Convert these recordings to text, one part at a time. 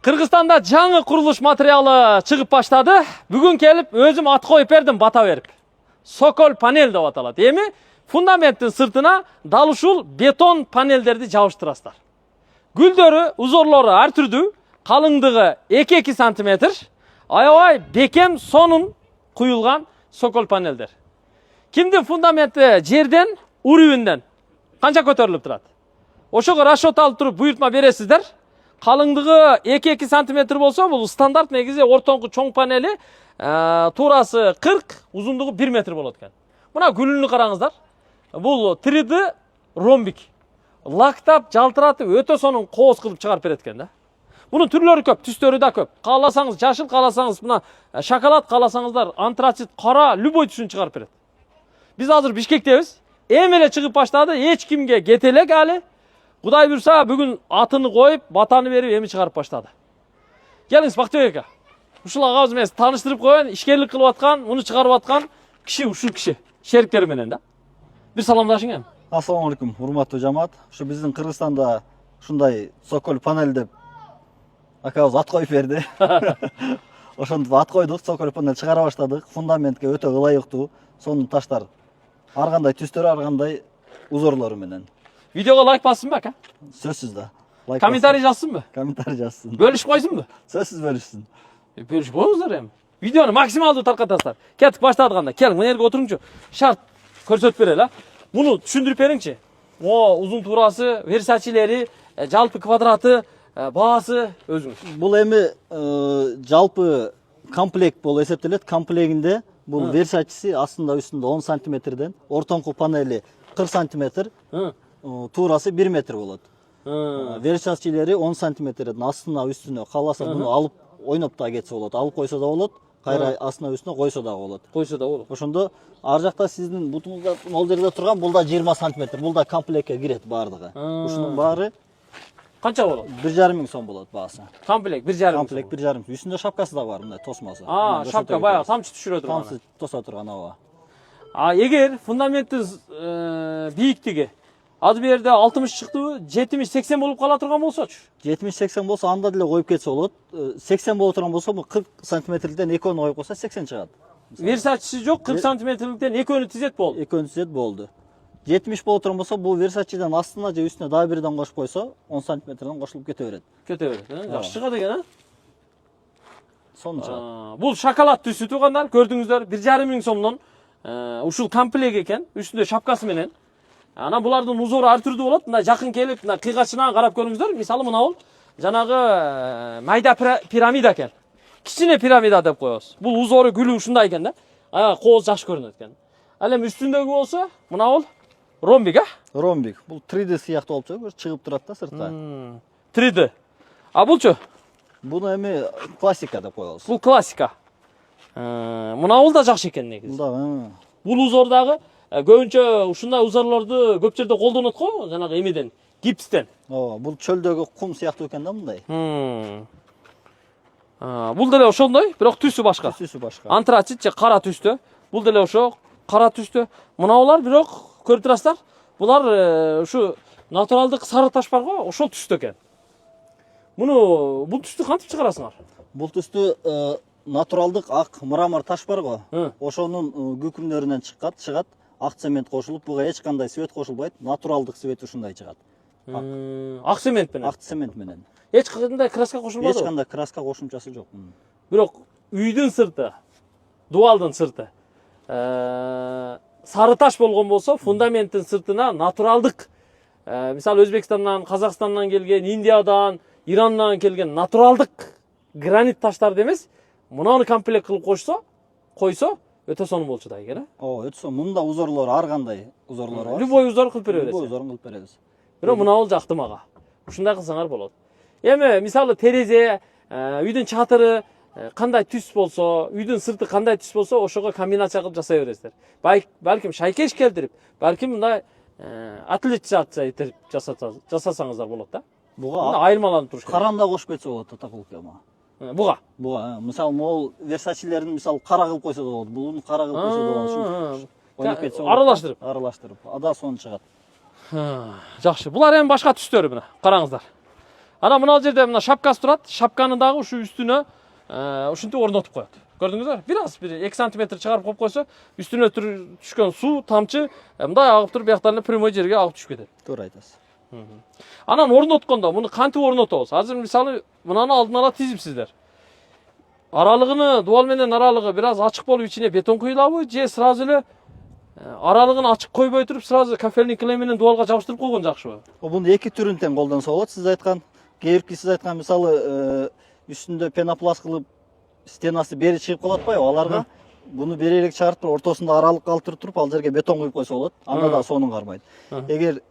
Кыргызстанда жаңы курулуш материалы чыгып баштады. Бүгүн келип өзүм ат коюп бердим, бата берип. Сокол панель деп аталат. Эми фундаменттин сыртына дал ушул бетон панелдерди жабыштырасыздар. Гүлдөрү, узорлору ар түрдүү, калыңдыгы 2-2 см, аябай бекем сонун куюлган сокол панелдер. Кимдин фундаменти жерден, уровеньден канча көтөрүлүп турат? Ошого расчет алып туруп буйртма бересиздер. Калыңдыгы 2-2 см болсо, бул стандарт негизи ортоңку чоң панели туурасы 40, узундугу 1 метр болот экен. Мына гүлүнү караңыздар. Бул 3D ромбик. Лактап, жалтыратып, өтө сонун кооз кылып чыгарып берет экен да. Мунун түрлөрү көп, түстөрү да көп. Кааласаңыз жашыл, кааласаңыз мына шоколад, кааласаңыздар антрацит, кара, любой түсүн чыгарып берет. Биз азыр Бишкектебиз. Эми эле чыгып баштады, эч кимге кете элек али. Кудай буйрса, бүгүн атыны коюп, батаны берип, эми чыгарып баштады. Келиңиз, Бактыбек ака. Ушул агабыз менен тааныштырып коеюн, ишкерлик кылып аткан, муну чыгарып аткан киши ушул киши, шериктери менен да. Бир саламдашың эми. Ассаламу алейкум, урматтуу жамаат. Ушу биздин Кыргызстанда ушундай сокол панель деп акабыз ат коюп берди. Ошентип ат койдук, сокол панель чыгара баштадык. Фундаментке өтө ылайыктуу, сонун таштар. Ар кандай түстөрү, ар кандай узорлору менен. Видеого лайк бассынбы ака? Сөзсүз да. Комментарий жазсынбы? Комментарий жазсын. Бөлүшүп койсунбу? Сөзсүз бөлүшсүн. Бөлүшүп коюңуздар эми. Видеону максималдуу таркатасыздар. Кеттик баштадык анда. Келиң, мына жерге отуруңчу. Шарт көрсөтүп берели, а. Муну түшүндүрүп бериңчи. Узун туурасы, версачилери, жалпы квадраты, баасы өзүңүз. Бул эми жалпы комплект болуп эсептелет. Комплегинде бул версачиси астында үстүндө 10 сантиметрден, ортоңку панели 40 сантиметр, туурасы 1 метр болот. Версачилери 10 сантиметрден астына үстүнө кааласа муну алып ойноп да кетсе болот, алып койсо да болот, кайра астына үстүнө койсо да болот. Койсо да болот. Ошондо ар жакта сиздин бутуңузда могул жерде турган бул да 20 сантиметр. Бул да комплектке кирет баардыгы. Ушунун баары канча болот? 1,5 миң сом болот баасы. Комплект 1,5 миң. Комплект 1,5 миң. Үстүндө шапкасы да бар, мындай тосмосу. Шапка баягы тамчы түшүрө турган. Тамчы тоса турган, ооба. Эгер фундаменттин бийиктиги азыр бу жерде 60 чыктыбы, 70-80 болуп кала турган болсочу? 70-80 болсо анда деле коюп кетсе болот. 80 боло турган болсо, бул 40 сантиметрликтен экөөнү коюп койсо 80 чыгат. Версачиси жок, 40 сантиметрликтен экөөнү тизет болду. Экөөнү тизет болду. 70 боло турган болсо, бул версачиден астына же үстүнө дагы бирден кошуп койсо, 10 сантиметрден кошулуп кете берет. Кете берет, жакшы чыгат экен, Сонун чыгат. Бул шоколад түсү туугандар, көрдүңүздөр, 1,5 миң сомдон ушул комплект экен, үстүндө шапкасы менен. Анан булардын узору ар түрдүү болот. Мындай жакын келип, мына кыйгачынан карап көрүңүздөр. Мисалы мына бул жанагы майда пирамида экен. Кичине пирамида деп коебуз. Бул узору гүлү ушундай экен да. Аяга кооз жакшы көрүнөт экен. Ал эми үстүндөгү болсо, мына бул ромбик, Ромбик. Бул 3D сыяктуу болуп чыгып турат да сыртта. 3D. А булчу? Буну эми классика деп коебуз. Бул классика. Мына бул да жакшы экен негизи. Бул да. Бул узор дагы көбүнчө ушундай узорлорду көп жерде колдонот го, жанагы эмеден, гипстен. Ооба, бул чөлдөгү кум сыяктуу экен да мындай. Бул деле ошондой, бирок түсү башка. Түсү башка. Антрацит же кара түстө. Бул деле ошо кара түстө. Мына булар бирок көрүп турасыздар. Булар ушу натуралдык сары таш бар го, ошол түстө экен. Бул түстү кантип чыгарасыңар? Бул түстү натуралдык ак мрамор таш бар го. Ошонун күкүмдөрүнөн чыгат. Ак цемент кошулуп, буга эч кандай свет кошулбайт. Натуралдык свет ушундай чыгат. Ак цемент менен. Ак цемент менен. Эч кандай краска кошулбады? Эч кандай краска кошумчасы жок. Бирок үйдүн сырты, дубалдын сырты сары таш болгон болсо, фундаменттин сыртына натуралдык, мисалы Өзбекстандан, Казакстандан келген, Индиядан, Ирандан келген натуралдык гранит таштарды эмес, мунаны комплект кылып койсо, өтө сонун болчу да экен, Ооба, өтө сонун. Мында узорлор ар кандай узорлор бар. Любой узор кылып беребиз. Любой узорун кылып беребиз. Бирок мына бул жакты мага. Ушундай кылсаңар болот. Эми мисалы терезе, үйдүн чатыры кандай түс болсо, үйдүн сырты кандай түс болсо, ошого комбинация кылып жасай бересиздер. Балким шайкеш келтирип, балким мындай атлетизация этип жасасаңыздар болот да. Буга айырмаланып туруш керек. каранда кошуп кетсе болот татакулкема. Буга. Мисалы могул версачилерин мисалы кара кылып койсо да болот. Буну кара кылып койсо да болот. Ойноп кетсе болот. Аралаштырып. Ада сонун чыгат. Жакшы. Булар эми башка түстөрү мына. Караңыздар. Ана мына жерде мына шапкасы турат. Шапканы дагы ушу үстүнө ушинтип орнотуп коет. Көрдүңүздөр? Bir 2 сантиметр чыгарып коюп койсо, үстүнө түшкөн суу, тамчы мындай агып туруп, бияктан прямой жерге агып түшүп кетет. Туура айтасыз. Анан орноткондо муну кантип орнотобуз? Азыр мисалы мынаны алдын ала тизипсиздер. Аралыгыны, дуал менен аралыгы бир аз ачык болуп ичине бетон куюлабы, же сразу эле аралыгын ачык койбой туруп, сразу кафельный клей менен дуалга жабыштырып койгон жакшыбы? Бунун эки түрүн тең колдонсо болот. Сиз айткан, кээбирки сиз айткан мисалы үстүндө пенопласт кылып стенасы бери чыгып калат атпайбы? Аларга буну бери элек чыгарып туруп, ортосунда аралык калтырып туруп, ал жерге бетон куюп койсо болот. Анда да сонун кармайт. Эгер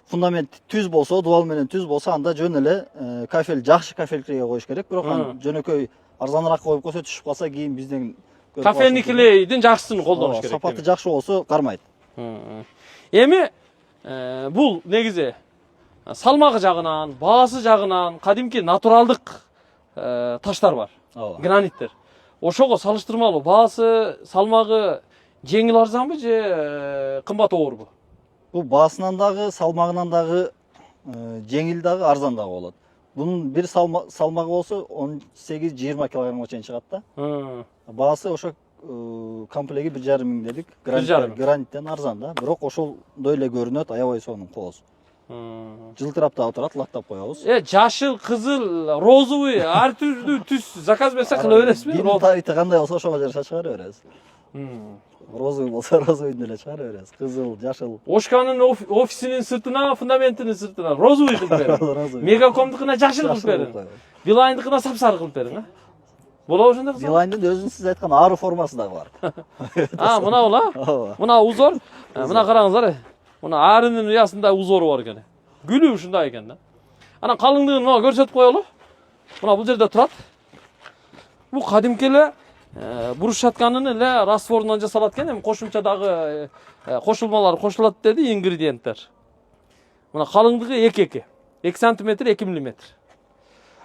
фундамент түз болсо, дуал менен түз болсо, анда жөн эле кафель, жакшы кафельге коюш керек. Бирок жөнөкөй арзаныраак коюп койсо, түшүп калса кийин бизден Кафельный клейдин жакшысын колдонуш керек. Сапаты жакшы болсо кармайт. Эми бул негизи салмагы жагынан, баасы жагынан кадимки натуралдык таштар бар. Граниттер. Ошого салыштырмалуу баасы, салмагы жеңил арзанбы же кымбат оорбу? Бул баасынан дагы, салмагынан дагы жеңил дагы, арзан дагы болот. Bunun bir salmağı olsa 18-20 kilogramga чейин чыгат да. Баасы ошо комплеги 1,5 миң дедик. Граниттен арзан да. Бирок ошолдой эле көрүнөт, аябай сонун кооз. Жылтырап да отурат, лактап коебуз. Жашыл, кызыл, розовый, ар түрдүү түс заказ берсе кыла бересизби? Бирин тарихи кандай болсо ошого жараша чыгара беребиз. Розовый болсо розовыйды эле чыгара беребиз. Кызыл, жашыл. Ошканын офисинин сыртына, фундаментинин сыртына розовый кылып бериң. Мегакомдукуна жашыл кылып бериң. Билайндыкына сапсары кылып бериң, а? Болобу ошондой кылсак? Билайндын өзүнүн сиз айткан ару формасы дагы бар. Мына бул, а? Мына узор. Мына караңыздар. Мына арынын уясында узору бар экен. Гүлү ушундай экен да. Анан калыңдыгын мына көрсөтүп коелу. Мына бул жерде турат. Бул кадимки эле буруш шатканын эле растворунан жасалат экен. Эми кошумча дагы кошулмалар кошулат деди, ингредиенттер. Мына калыңдыгы 2 сантиметр 2 миллиметр.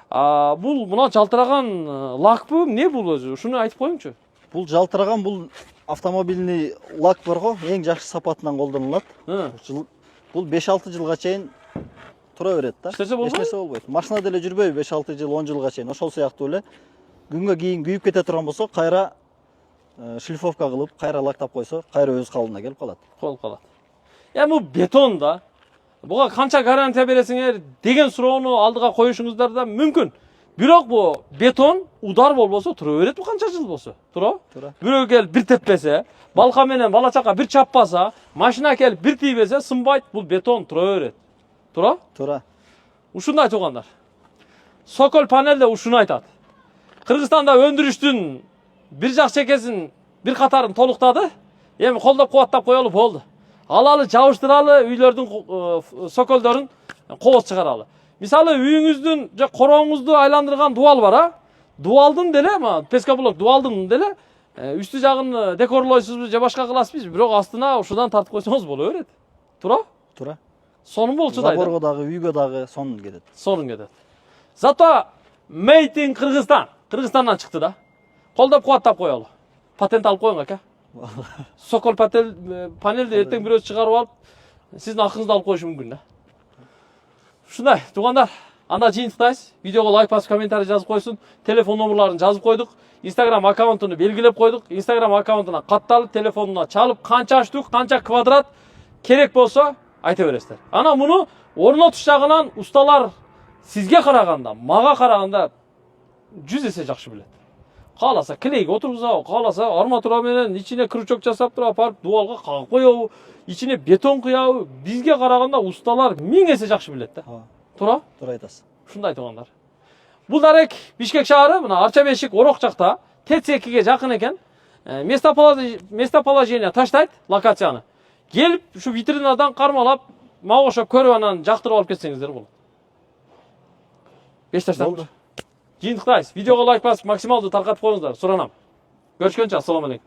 Бул мына жалтыраган лакпы, эмне бул өзү? Ушуну айтып коюңчу. Бул жалтыраган, бул автомобильный лак бар го, эң жакшы сапатынан колдонулат. Бул 5-6 жылга чейин тура берет да. Эч нерсе болбойт. Машина деле жүрбөйбү 5-6 жыл, 10 жылга чейин. Ошол сыяктуу эле күнгө кийин күйүп кете турган болсо, кайра шлифовка кылып, кайра лактап койсо, кайра өз калыбына келип калат. Бул бетон да. Буга канча гарантия бересиңер деген суроону алдыга коюшуңуздар да мүмкүн. Бирок бу бетон удар болбосо тура берет, бу канча жыл болсо. Тура? Бирөө келип бир теппесе, балка менен бала чака бир чаппаса, машина келип бир тийбесе, сынбайт, бул бетон тура берет. Тура? Тура. Ушундай айтылгандар. Сокол панелде ушуну айтат. Кыргызстанда өндүрүштүн бир жак чекесин бир катарын толуктады. Эми колдоп кубаттап коелу болду. Алалы жабыштыралы, үйлөрдүн соколдорун кооз чыгаралы. Мисалы үйүңүздүн же корооңузду айландырган дуал бар, а? Дуалдын деле, пескоблок дуалдын деле үстү жагын декорлойсузбу же башка кыласызбы, бирок астына ушудан тартып койсоңуз боло берет. Тура? Тура. Сонун болчу да. Заборго дагы, үйгө дагы сонун кетет. Сонун кетет. Зато Made in Кыргызстан. Кыргызстандан чыкты да. Колдоп кубаттап коелу. Патент алып коюң ака. Сокол панелди эртең бирөөсү чыгарып алып, сиздин акыңызды алып коюшу мүмкүн да. Ушундай, туугандар, анда жыйынтыктайбыз. Видеого лайк басып, комментарий жазып койсун. Телефон номерларын жазып койдук. Instagram аккаунтуну белгилеп койдук. Instagram аккаунтуна катталып, телефонуна чалып, канча штук, канча квадрат керек болсо айта бересиздер. Ана муну орнотуш жагынан усталар сизге караганда, мага караганда 100 эсе жакшы билет. Кааласа клейге отургузабы, кааласа арматура менен ичине крючок жасап туруп апарып дуалга кагып коебу, ичине бетон куябы, бизге караганда усталар 1000 эсе жакшы билет да. Тура? Тура айтасыз. Ушундай туугандар. Бул дарек Бишкек шаары, мына Арча Бешик Орок жакта, ТЦ2ге жакын экен. Местоположение таштайт локацияны. Келип, ушу витринадан кармалап, мага окшоп көрүп анан жактырып алып кетсеңиздер болот. Бешташтан. Жыйынтыктайбыз. Видеого лайк басып, максималдуу таркатып коюңуздар, суранам. Көрүшкөнчө, ассаламу алейкум.